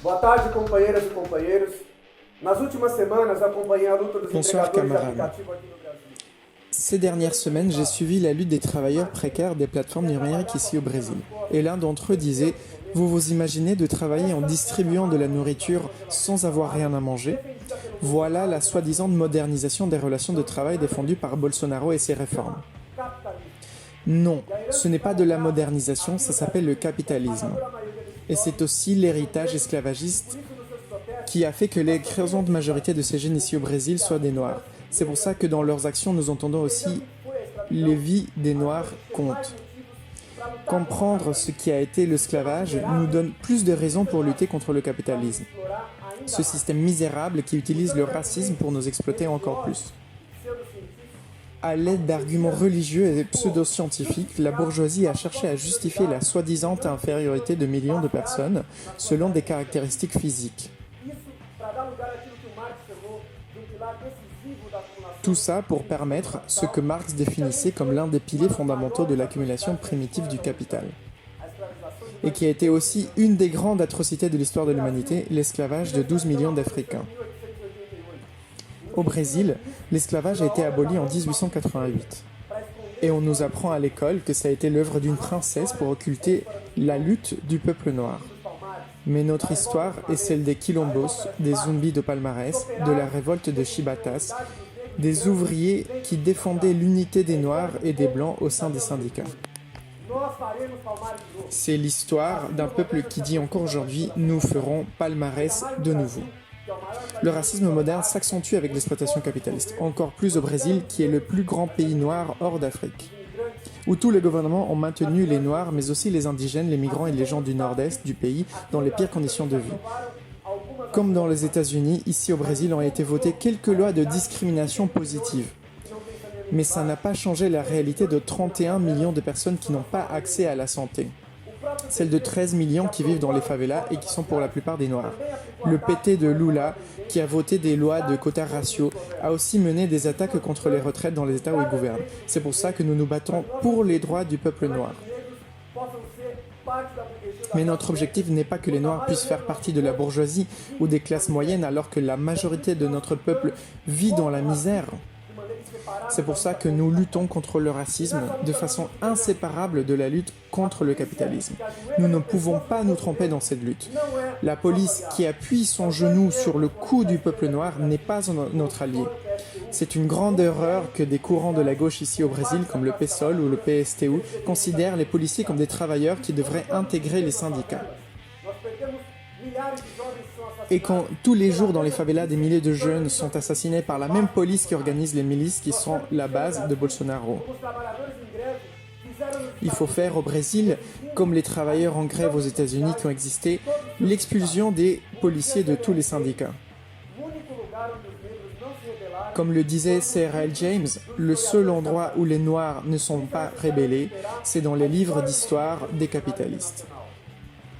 Boa tarde, companheiras e companheiros. Nas últimas semanas, acompanhei a luta dos Bonsoir entregadores de camarades. aplicativo aqui no Brasil. Ces dernières semaines, j'ai suivi la lutte des travailleurs précaires des plateformes numériques ici au Brésil. Et l'un d'entre eux disait « Vous vous imaginez de travailler en distribuant de la nourriture sans avoir rien à manger ?» Voilà la soi-disant modernisation des relations de travail défendue par Bolsonaro et ses réformes. Non, ce n'est pas de la modernisation, ça s'appelle le capitalisme. Et c'est aussi l'héritage esclavagiste qui a fait que l'écrasante majorité de ces jeunes ici au Brésil soient des Noirs. C'est pour ça que dans leurs actions, nous entendons aussi les vies des Noirs comptent. Comprendre ce qui a été l'esclavage nous donne plus de raisons pour lutter contre le capitalisme. Ce système misérable qui utilise le racisme pour nous exploiter encore plus. À l'aide d'arguments religieux et pseudo-scientifiques, la bourgeoisie a cherché à justifier la soi-disant infériorité de millions de personnes selon des caractéristiques physiques. Tout ça pour permettre ce que Marx définissait comme l'un des piliers fondamentaux de l'accumulation primitive du capital. Et qui a été aussi une des grandes atrocités de l'histoire de l'humanité, l'esclavage de 12 millions d'Africains. Au Brésil, l'esclavage a été aboli en 1888. Et on nous apprend à l'école que ça a été l'œuvre d'une princesse pour occulter la lutte du peuple noir. Mais notre histoire est celle des quilombos, des zumbis de Palmarès, de la révolte de Chibatas, des ouvriers qui défendaient l'unité des Noirs et des Blancs au sein des syndicats. C'est l'histoire d'un peuple qui dit encore aujourd'hui « Nous ferons palmarès de nouveau ». Le racisme moderne s'accentue avec l'exploitation capitaliste, encore plus au Brésil qui est le plus grand pays noir hors d'Afrique, où tous les gouvernements ont maintenu les Noirs mais aussi les indigènes, les migrants et les gens du nord-est du pays dans les pires conditions de vie. Comme dans les États-Unis, ici au Brésil ont été votées quelques lois de discrimination positive. Mais ça n'a pas changé la réalité de 31 millions de personnes qui n'ont pas accès à la santé. Celle de 13 millions qui vivent dans les favelas et qui sont pour la plupart des Noirs. Le PT de Lula, qui a voté des lois de quotas raciaux, a aussi mené des attaques contre les retraites dans les États où il gouverne. C'est pour ça que nous nous battons pour les droits du peuple noir. Mais notre objectif n'est pas que les Noirs puissent faire partie de la bourgeoisie ou des classes moyennes alors que la majorité de notre peuple vit dans la misère. C'est pour ça que nous luttons contre le racisme de façon inséparable de la lutte contre le capitalisme. Nous ne pouvons pas nous tromper dans cette lutte. La police qui appuie son genou sur le cou du peuple noir n'est pas notre allié. C'est une grande erreur que des courants de la gauche ici au Brésil, comme le PSOL ou le PSTU, considèrent les policiers comme des travailleurs qui devraient intégrer les syndicats. Et quand tous les jours dans les favelas, des milliers de jeunes sont assassinés par la même police qui organise les milices qui sont la base de Bolsonaro. Il faut faire au Brésil, comme les travailleurs en grève aux États-Unis qui ont existé, l'expulsion des policiers de tous les syndicats. Comme le disait C.R.L. James, le seul endroit où les Noirs ne sont pas rébellés, c'est dans les livres d'histoire des capitalistes.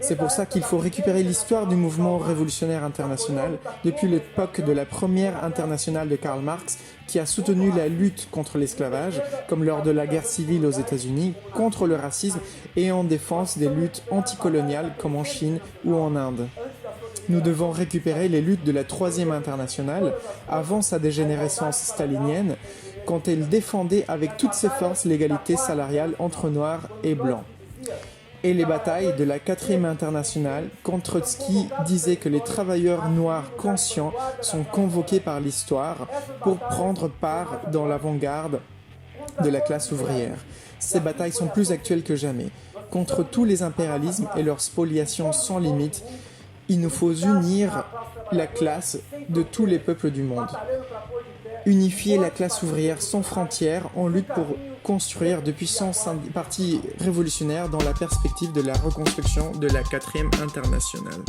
C'est pour ça qu'il faut récupérer l'histoire du mouvement révolutionnaire international depuis l'époque de la première internationale de Karl Marx qui a soutenu la lutte contre l'esclavage, comme lors de la guerre civile aux États-Unis, contre le racisme et en défense des luttes anticoloniales comme en Chine ou en Inde. Nous devons récupérer les luttes de la troisième internationale avant sa dégénérescence stalinienne, quand elle défendait avec toutes ses forces l'égalité salariale entre noirs et blancs. Et les batailles de la 4e internationale quand Trotsky disait que les travailleurs noirs conscients sont convoqués par l'histoire pour prendre part dans l'avant-garde de la classe ouvrière. Ces batailles sont plus actuelles que jamais. Contre tous les impérialismes et leur spoliation sans limite, il nous faut unir la classe de tous les peuples du monde. Unifier la classe ouvrière sans frontières en lutte pour construire de puissants partis révolutionnaires dans la perspective de la reconstruction de la 4e internationale.